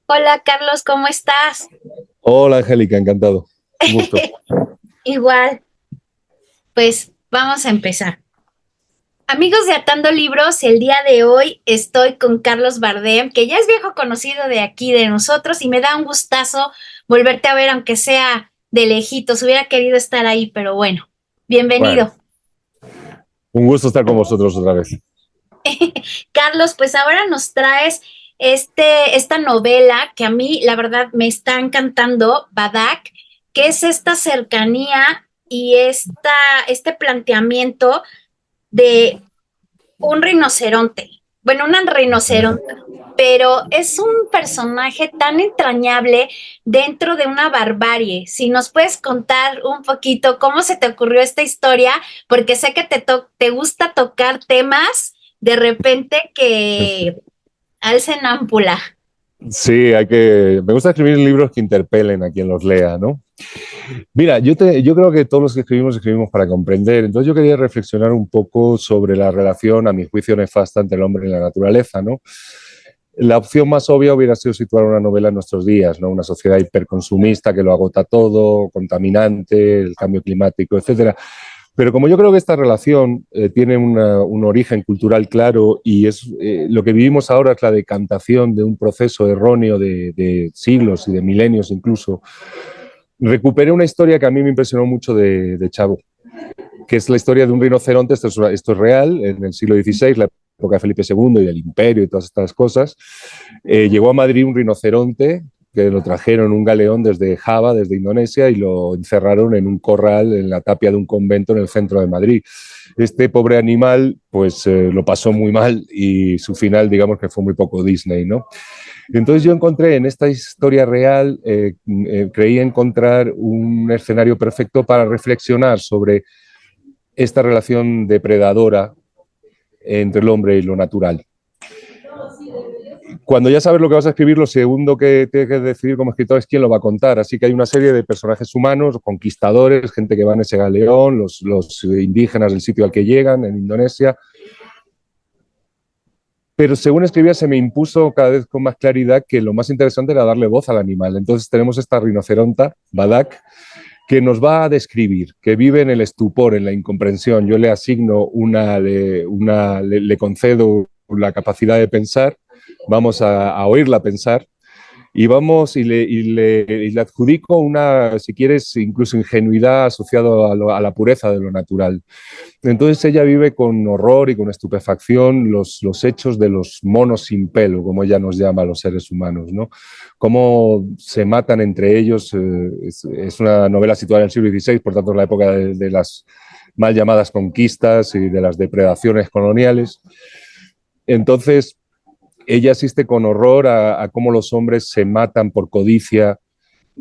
Hola Carlos, ¿cómo estás? Hola Angélica, encantado. Un gusto. Igual, pues vamos a empezar. Amigos de Atando Libros, el día de hoy estoy con Carlos Bardem, que ya es viejo conocido de aquí, de nosotros, y me da un gustazo volverte a ver, aunque sea de lejitos. Hubiera querido estar ahí, pero bueno, Bueno, bienvenido. un gusto estar con vosotros otra vez. Carlos, pues ahora nos traes esta novela que a mí, la verdad, me está encantando, Badak, que es esta cercanía y este planteamiento de un rinoceronte. Bueno, una rinoceronte, pero es un personaje tan entrañable dentro de una barbarie. Si nos puedes contar un poquito cómo se te ocurrió esta historia, porque sé que te gusta tocar temas de repente que alcen ámpula. Sí, me gusta escribir libros que interpelen a quien los lea, ¿no? Mira, yo creo que todos los que escribimos para comprender. Entonces yo quería reflexionar un poco sobre la relación, a mi juicio nefasta, entre el hombre y la naturaleza, ¿no? La opción más obvia hubiera sido situar una novela en nuestros días, ¿no? Una sociedad hiperconsumista que lo agota todo, contaminante, el cambio climático, etcétera. Pero como yo creo que esta relación tiene un origen cultural claro y es lo que vivimos ahora es la decantación de un proceso erróneo de siglos y de milenios incluso, recuperé una historia que a mí me impresionó mucho de Chavo, que es la historia de un rinoceronte. Esto es real, en el siglo XVI, la época de Felipe II y del Imperio y todas estas cosas. Llegó a Madrid un rinoceronte que lo trajeron un galeón desde Java, desde Indonesia, y lo encerraron en un corral en la tapia de un convento en el centro de Madrid. Este pobre animal pues lo pasó muy mal y su final digamos que fue muy poco Disney, ¿no? Entonces yo encontré en esta historia real, creí encontrar un escenario perfecto para reflexionar sobre esta relación depredadora entre el hombre y lo natural. Cuando ya sabes lo que vas a escribir, lo segundo que tienes que decidir como escritor es quién lo va a contar. Así que hay una serie de personajes humanos, conquistadores, gente que va en ese galeón, los indígenas del sitio al que llegan, en Indonesia. Pero según escribía se me impuso cada vez con más claridad que lo más interesante era darle voz al animal. Entonces tenemos esta rinoceronta, Badak, que nos va a describir, que vive en el estupor, en la incomprensión. Yo le asigno le concedo la capacidad de pensar, vamos a oírla pensar, y vamos y le adjudico una, si quieres, incluso ingenuidad asociada a la pureza de lo natural. Entonces ella vive con horror y con estupefacción los hechos de los monos sin pelo, como ella nos llama a los seres humanos, ¿no? Cómo se matan entre ellos. Es una novela situada en el siglo XVI, por tanto, en la época de las mal llamadas conquistas y de las depredaciones coloniales. Entonces, ella asiste con horror a cómo los hombres se matan por codicia,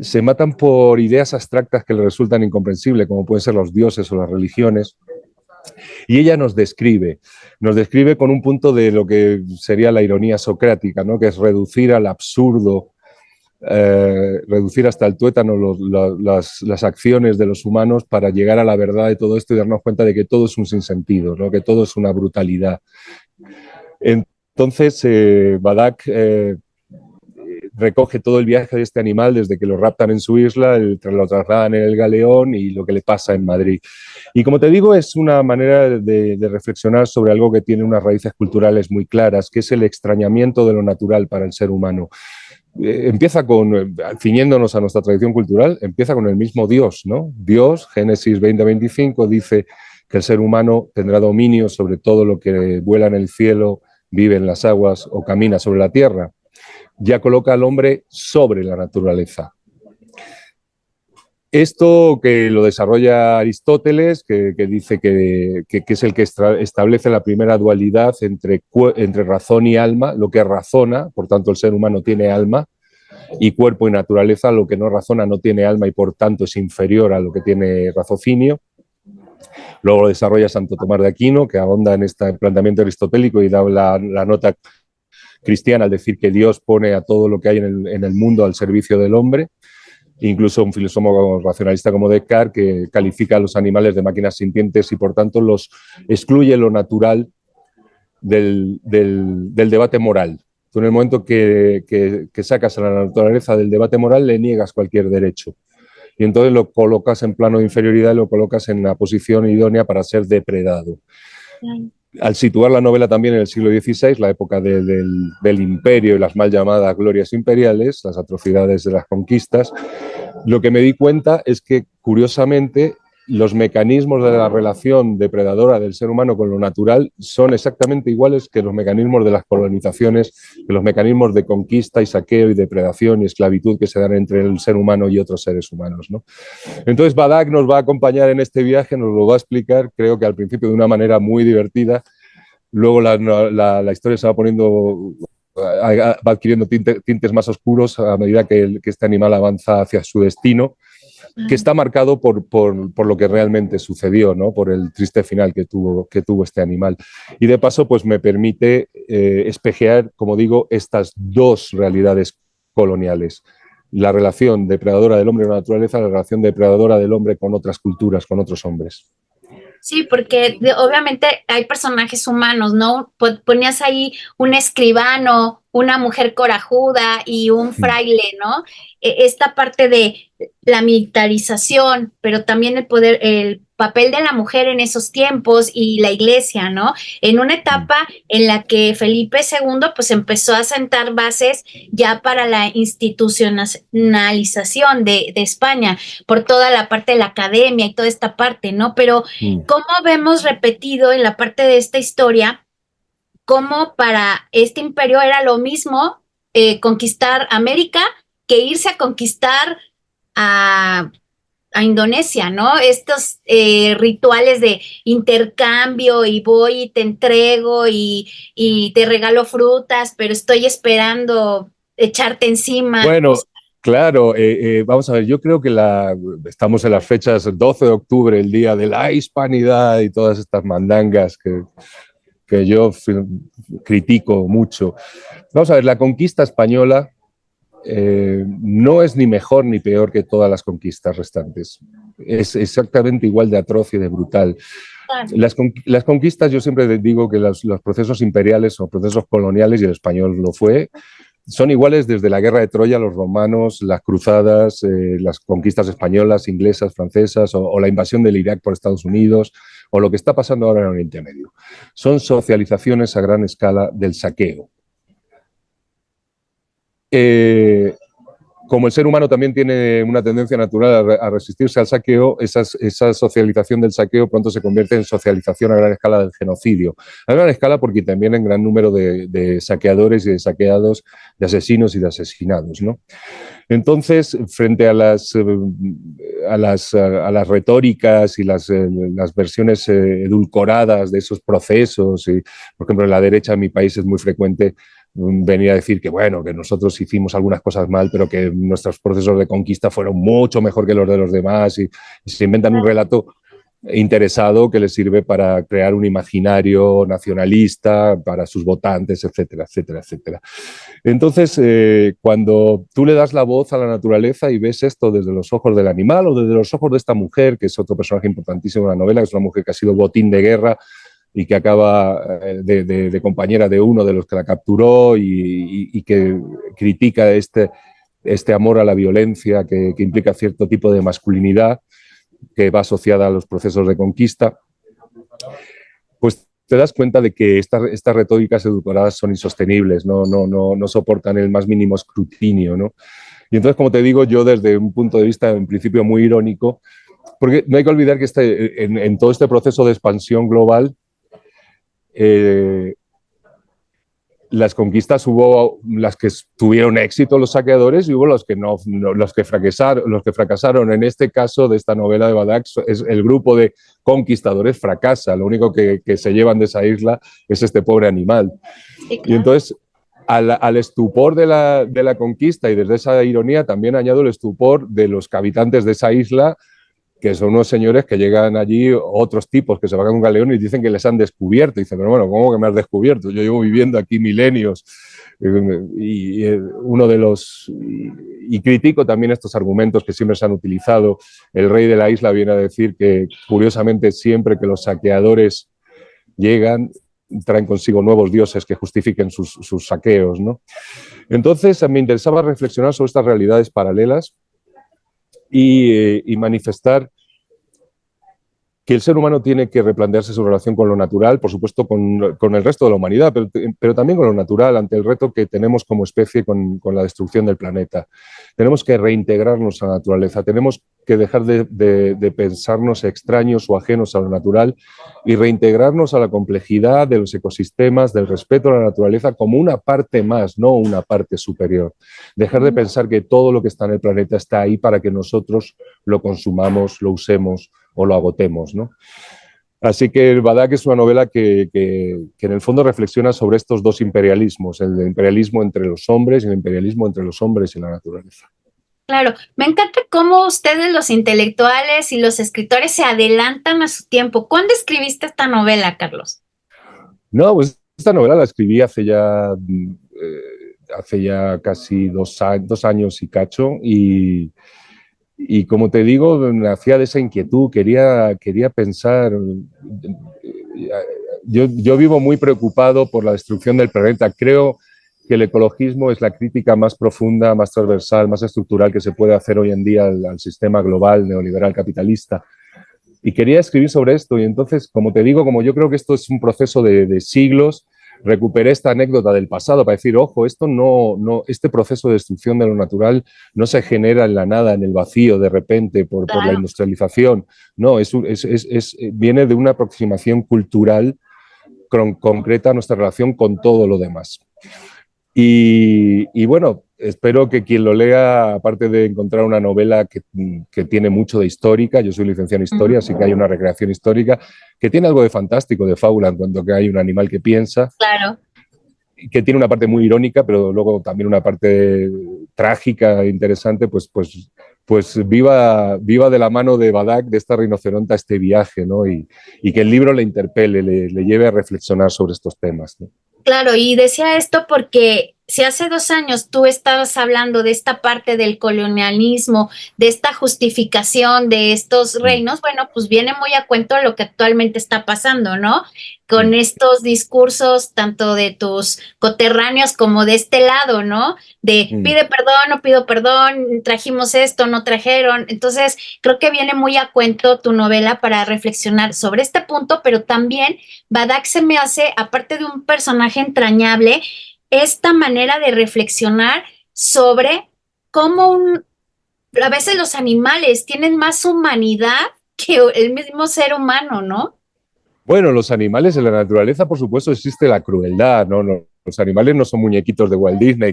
se matan por ideas abstractas que le resultan incomprensibles, como pueden ser los dioses o las religiones. Y ella nos describe con un punto de lo que sería la ironía socrática, ¿no? Que es reducir al absurdo, reducir hasta el tuétano las acciones de los humanos para llegar a la verdad de todo esto y darnos cuenta de que todo es un sinsentido, ¿no? Que todo es una brutalidad. Entonces, Badak recoge todo el viaje de este animal desde que lo raptan en su isla, lo trasladan en el galeón y lo que le pasa en Madrid. Y como te digo, es una manera de reflexionar sobre algo que tiene unas raíces culturales muy claras, que es el extrañamiento de lo natural para el ser humano. Empieza ciñéndonos a nuestra tradición cultural, empieza con el mismo Dios, ¿no? Dios, Génesis 20:25, dice que el ser humano tendrá dominio sobre todo lo que vuela en el cielo, vive en las aguas o camina sobre la tierra. Ya coloca al hombre sobre la naturaleza. Esto que lo desarrolla Aristóteles, que dice que es el que establece la primera dualidad entre razón y alma, lo que razona, por tanto el ser humano tiene alma, y cuerpo y naturaleza, lo que no razona no tiene alma y por tanto es inferior a lo que tiene raciocinio. Luego lo desarrolla Santo Tomás de Aquino, que ahonda en este planteamiento aristotélico y da la nota cristiana al decir que Dios pone a todo lo que hay en el mundo al servicio del hombre. Incluso un filósofo racionalista como Descartes, que califica a los animales de máquinas sintientes y por tanto los excluye lo natural del debate moral. Tú en el momento que sacas a la naturaleza del debate moral le niegas cualquier derecho. Y entonces lo colocas en plano de inferioridad y lo colocas en la posición idónea para ser depredado. Al situar la novela también en el siglo XVI, la época del imperio y las mal llamadas glorias imperiales, las atrocidades de las conquistas, lo que me di cuenta es que, curiosamente, los mecanismos de la relación depredadora del ser humano con lo natural son exactamente iguales que los mecanismos de las colonizaciones, que los mecanismos de conquista y saqueo y depredación y esclavitud que se dan entre el ser humano y otros seres humanos, ¿no? Entonces Badak nos va a acompañar en este viaje, nos lo va a explicar, creo que al principio de una manera muy divertida, luego la historia se va poniendo, va adquiriendo tintes más oscuros a medida que este animal avanza hacia su destino, que está marcado por lo que realmente sucedió, ¿no? Por el triste final que tuvo este animal. Y de paso, pues me permite espejear, como digo, estas dos realidades coloniales. La relación depredadora del hombre con la naturaleza, la relación depredadora del hombre con otras culturas, con otros hombres. Sí, porque obviamente hay personajes humanos, ¿no? Ponías ahí un escribano, una mujer corajuda y un fraile, ¿no? Esta parte de la militarización, pero también el poder, el papel de la mujer en esos tiempos y la iglesia, ¿no? En una etapa en la que Felipe II pues empezó a sentar bases ya para la institucionalización de España, por toda la parte de la academia y toda esta parte, ¿no? Pero ¿cómo vemos repetido en la parte de esta historia cómo para este imperio era lo mismo conquistar América que irse a conquistar a, a Indonesia, ¿no? Estos rituales de intercambio y voy y te entrego y te regalo frutas, pero estoy esperando echarte encima. O Bueno, sea, claro, vamos a ver, yo creo que estamos en las fechas 12 de octubre, el Día de la Hispanidad y todas estas mandangas que yo critico mucho. Vamos a ver, la conquista española no es ni mejor ni peor que todas las conquistas restantes. Es exactamente igual de atroz y de brutal. Las conquistas, yo siempre digo que los procesos imperiales o procesos coloniales, y el español lo fue, son iguales desde la guerra de Troya, los romanos, las cruzadas, las conquistas españolas, inglesas, francesas, o la invasión del Irak por Estados Unidos, o lo que está pasando ahora en Oriente Medio. Son socializaciones a gran escala del saqueo. Como el ser humano también tiene una tendencia natural a resistirse al saqueo, esa socialización del saqueo pronto se convierte en socialización a gran escala del genocidio. A gran escala porque también en gran número de saqueadores y de saqueados, de asesinos y de asesinados, ¿no? Entonces, frente a las retóricas y las versiones edulcoradas de esos procesos, y, por ejemplo, en la derecha en mi país es muy frecuente venir a decir que, bueno, que nosotros hicimos algunas cosas mal, pero que nuestros procesos de conquista fueron mucho mejor que los de los demás, y se inventan un relato interesado que les sirve para crear un imaginario nacionalista para sus votantes, etcétera, etcétera, etcétera. Entonces, cuando tú le das la voz a la naturaleza y ves esto desde los ojos del animal o desde los ojos de esta mujer, que es otro personaje importantísimo en la novela, que es una mujer que ha sido botín de guerra y que acaba de compañera de uno de los que la capturó y que critica este amor a la violencia que implica cierto tipo de masculinidad que va asociada a los procesos de conquista, pues te das cuenta de que estas retóricas edulcoradas son insostenibles, no soportan el más mínimo escrutinio, ¿no? Y entonces, como te digo, yo desde un punto de vista en principio muy irónico, porque no hay que olvidar que en todo este proceso de expansión global, las conquistas hubo las que tuvieron éxito los saqueadores y hubo los que no, los que fracasaron. En este caso de esta novela de Badak, es el grupo de conquistadores fracasa. Lo único que se llevan de esa isla es este pobre animal. sí, Y claro. entonces, al estupor de la conquista y desde esa ironía también añado el estupor de los habitantes de esa isla, que son unos señores que llegan allí, otros tipos que se van a un galeón y dicen que les han descubierto. Y dicen, pero bueno, ¿cómo que me has descubierto? Yo llevo viviendo aquí milenios. Uno de los... Y critico también estos argumentos que siempre se han utilizado. El rey de la isla viene a decir que, curiosamente, siempre que los saqueadores llegan, traen consigo nuevos dioses que justifiquen sus saqueos, ¿no? Entonces, me interesaba reflexionar sobre estas realidades paralelas y manifestar que el ser humano tiene que replantearse su relación con lo natural, por supuesto con el resto de la humanidad, pero también con lo natural, ante el reto que tenemos como especie con la destrucción del planeta. Tenemos que reintegrarnos a la naturaleza, tenemos que dejar de pensarnos extraños o ajenos a lo natural y reintegrarnos a la complejidad de los ecosistemas, del respeto a la naturaleza como una parte más, no una parte superior. Dejar de pensar que todo lo que está en el planeta está ahí para que nosotros lo consumamos, lo usemos o lo agotemos, ¿no? Así que el Badak es una novela que en el fondo reflexiona sobre estos dos imperialismos, el imperialismo entre los hombres y el imperialismo entre los hombres y la naturaleza. Claro, me encanta cómo ustedes, los intelectuales y los escritores, se adelantan a su tiempo. ¿Cuándo escribiste esta novela, Carlos? No, pues esta novela la escribí hace ya casi dos años y cacho, y como te digo, nacía de esa inquietud, quería pensar. Yo vivo muy preocupado por la destrucción del planeta. Creo que el ecologismo es la crítica más profunda, más transversal, más estructural que se puede hacer hoy en día al sistema global neoliberal capitalista. Y quería escribir sobre esto, y entonces, como te digo, como yo creo que esto es un proceso de siglos, recuperé esta anécdota del pasado para decir, ojo, este proceso de destrucción de lo natural no se genera en la nada, en el vacío, de repente, por la industrialización. No, viene de una aproximación cultural concreta a nuestra relación con todo lo demás. Y bueno, espero que quien lo lea, aparte de encontrar una novela que tiene mucho de histórica, yo soy licenciado en historia, así que hay una recreación histórica, que tiene algo de fantástico, de fábula, en cuanto que hay un animal que piensa, claro, que tiene una parte muy irónica, pero luego también una parte trágica e interesante, pues viva de la mano de Badak, de esta rinoceronta, este viaje, ¿no? Y que el libro le interpele, le lleve a reflexionar sobre estos temas, ¿no? Claro, y decía esto porque si hace 2 años tú estabas hablando de esta parte del colonialismo, de esta justificación de estos reinos, bueno, pues viene muy a cuento lo que actualmente está pasando, ¿no? Con estos discursos tanto de tus coterráneos como de este lado, ¿no? De pide perdón, no pido perdón, trajimos esto, no trajeron. Entonces, creo que viene muy a cuento tu novela para reflexionar sobre este punto, pero también Badak se me hace, aparte de un personaje entrañable, esta manera de reflexionar sobre cómo a veces los animales tienen más humanidad que el mismo ser humano, ¿no? Bueno, los animales en la naturaleza, por supuesto, existe la crueldad, ¿no? Los animales no son muñequitos de Walt Disney,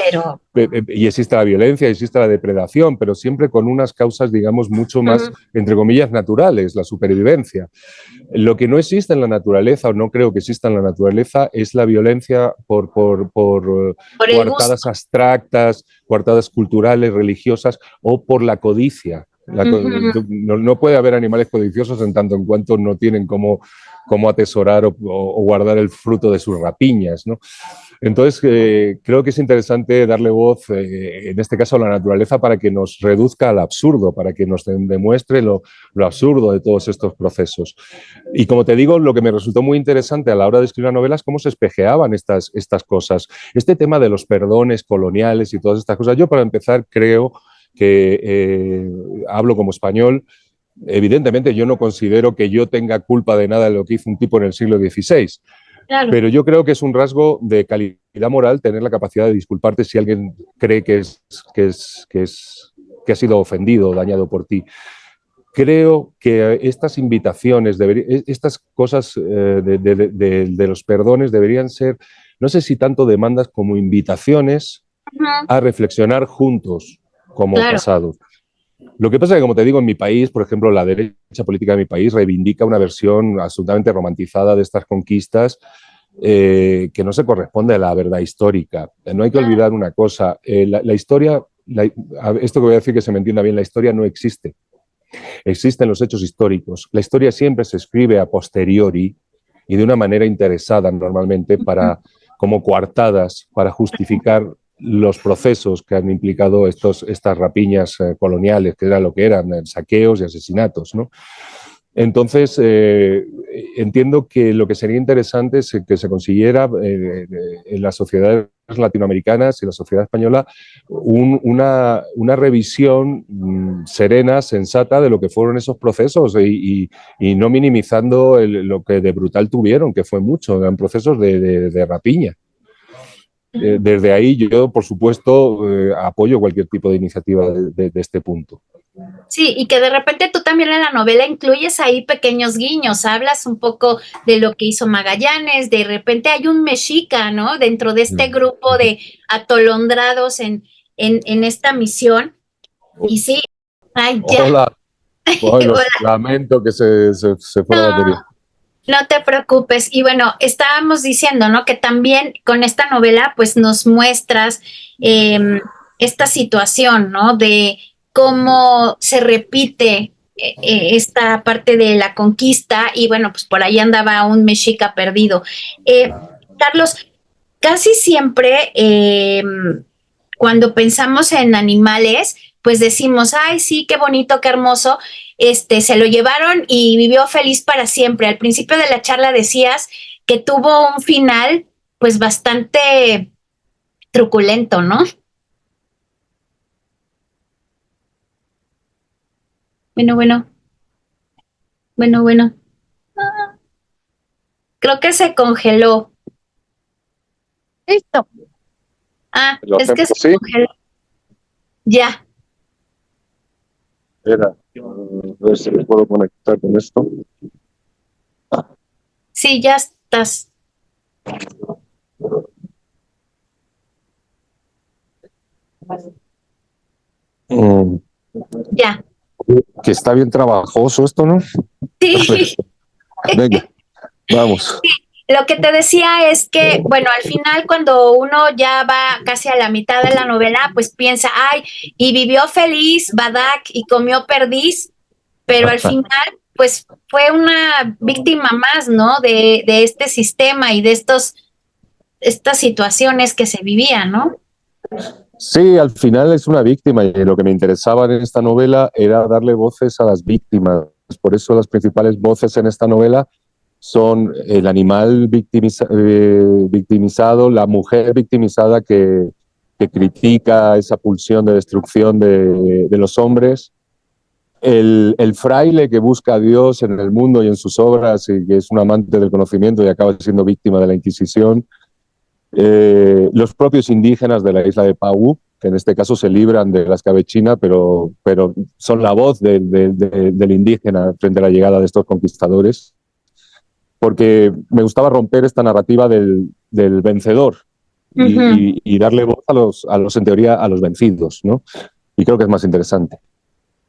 Pero y existe la violencia, existe la depredación, pero siempre con unas causas, digamos, mucho más, entre comillas, naturales, la supervivencia. Lo que no existe en la naturaleza, o no creo que exista en la naturaleza, es la violencia por coartadas abstractas, coartadas culturales, religiosas, o por la codicia. No puede haber animales codiciosos en tanto en cuanto no tienen cómo atesorar o guardar el fruto de sus rapiñas, ¿no? Entonces, creo que es interesante darle voz, en este caso a la naturaleza, para que nos reduzca al absurdo, para que nos demuestre lo absurdo de todos estos procesos. Y como te digo, lo que me resultó muy interesante a la hora de escribir la novela es cómo se espejeaban estas cosas. Este tema de los perdones coloniales y todas estas cosas, yo para empezar creo que hablo como español. Evidentemente yo no considero que yo tenga culpa de nada de lo que hizo un tipo en el siglo XVI, claro, pero yo creo que es un rasgo de calidad moral tener la capacidad de disculparte si alguien cree que ha sido ofendido o dañado por ti. Creo que estas invitaciones, estas cosas de los perdones deberían ser, no sé si tanto demandas como invitaciones a reflexionar juntos como pasado. Lo que pasa es que, como te digo, en mi país, por ejemplo, la derecha política de mi país reivindica una versión absolutamente romantizada de estas conquistas que no se corresponde a la verdad histórica. No hay que olvidar una cosa, la historia, esto que voy a decir que se me entienda bien, la historia no existe. Existen los hechos históricos. La historia siempre se escribe a posteriori y de una manera interesada normalmente como coartadas para justificar los procesos que han implicado estas rapiñas coloniales, que eran lo que eran, saqueos y asesinatos, ¿no? Entonces, entiendo que lo que sería interesante es que se consiguiera en las sociedades latinoamericanas y la sociedad española una revisión serena, sensata de lo que fueron esos procesos y no minimizando lo que de brutal tuvieron, que fue mucho, eran procesos de rapiña. Desde ahí yo, por supuesto, apoyo cualquier tipo de iniciativa de este punto. Sí, y que de repente tú también en la novela incluyes ahí pequeños guiños, hablas un poco de lo que hizo Magallanes, de repente hay un mexica, ¿no? Dentro de este grupo de atolondrados en esta misión. Y sí, ay, ya. Hola, bueno, Hola. lamento que se fuera la batería. No te preocupes. Y bueno, estábamos diciendo, ¿no? Que también con esta novela, pues nos muestras esta situación, ¿no? De cómo se repite esta parte de la conquista y bueno, pues por ahí andaba un mexica perdido. Carlos, casi siempre cuando pensamos en animales, pues decimos, ay, sí, qué bonito, qué hermoso, se lo llevaron y vivió feliz para siempre. Al principio de la charla decías que tuvo un final, pues bastante truculento, ¿no? Bueno, bueno, bueno. Ah, creo que se congeló. Listo. Ah, ¿Lo es que hacemos se así? congeló. Ya, Espera, a ver si me puedo conectar con esto. sí, ya estás. Mm, Ya. que está bien trabajoso esto, ¿no? Sí. Venga, vamos. Lo que te decía es que, bueno, al final cuando uno ya va casi a la mitad de la novela, pues piensa, ay, y vivió feliz Badak y comió perdiz, pero al final, pues fue una víctima más, ¿no? De este sistema y de estas situaciones que se vivían, ¿no? Sí, al final es una víctima y lo que me interesaba en esta novela era darle voces a las víctimas. Por eso las principales voces en esta novela son el animal victimizado, la mujer victimizada que critica esa pulsión de destrucción de los hombres, el fraile que busca a Dios en el mundo y en sus obras y que es un amante del conocimiento y acaba siendo víctima de la Inquisición, los propios indígenas de la isla de Pau, que en este caso se libran de la escabechina, pero son la voz del indígena frente a la llegada de estos conquistadores, porque me gustaba romper esta narrativa del vencedor y darle voz a los, en teoría, a los vencidos, ¿no? Y creo que es más interesante.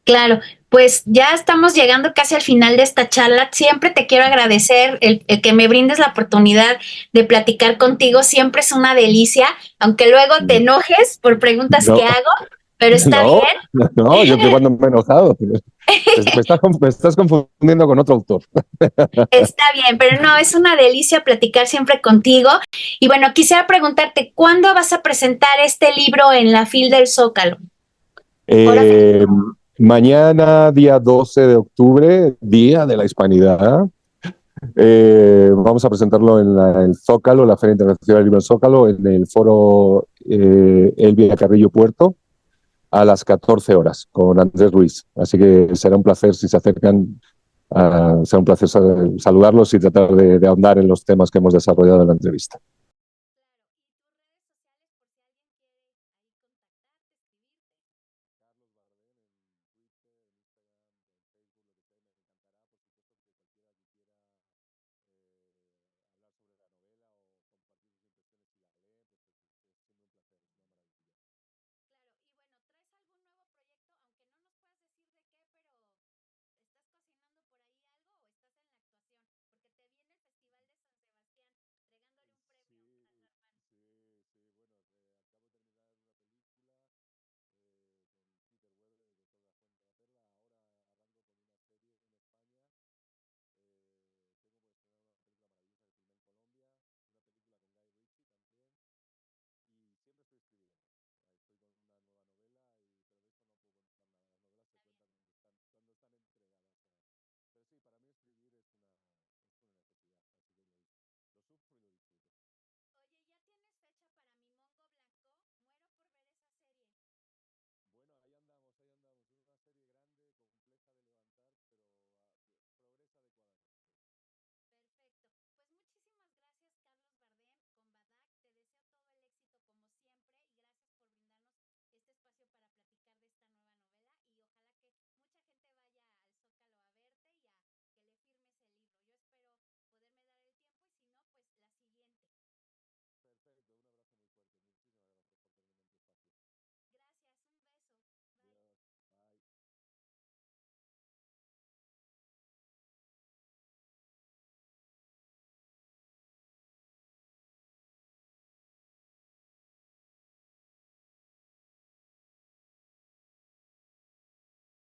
Claro, pues ya estamos llegando casi al final de esta charla. Siempre te quiero agradecer el que me brindes la oportunidad de platicar contigo. Siempre es una delicia, aunque luego te enojes por preguntas que hago, pero está bien. No, yo que cuando me he enojado. Me estás confundiendo con otro autor. Está bien, pero no, es una delicia platicar siempre contigo. Y bueno, quisiera preguntarte, ¿cuándo vas a presentar este libro en la FIL del Zócalo? Mañana, día 12 de octubre, Día de la Hispanidad. Vamos a presentarlo en el Zócalo, la Feria Internacional del Libro del Zócalo, en el foro Elvia Carrillo Puerto, a las 14 horas, con Andrés Ruiz. Así que será un placer, si se acercan, será un placer saludarlos y tratar de ahondar en los temas que hemos desarrollado en la entrevista.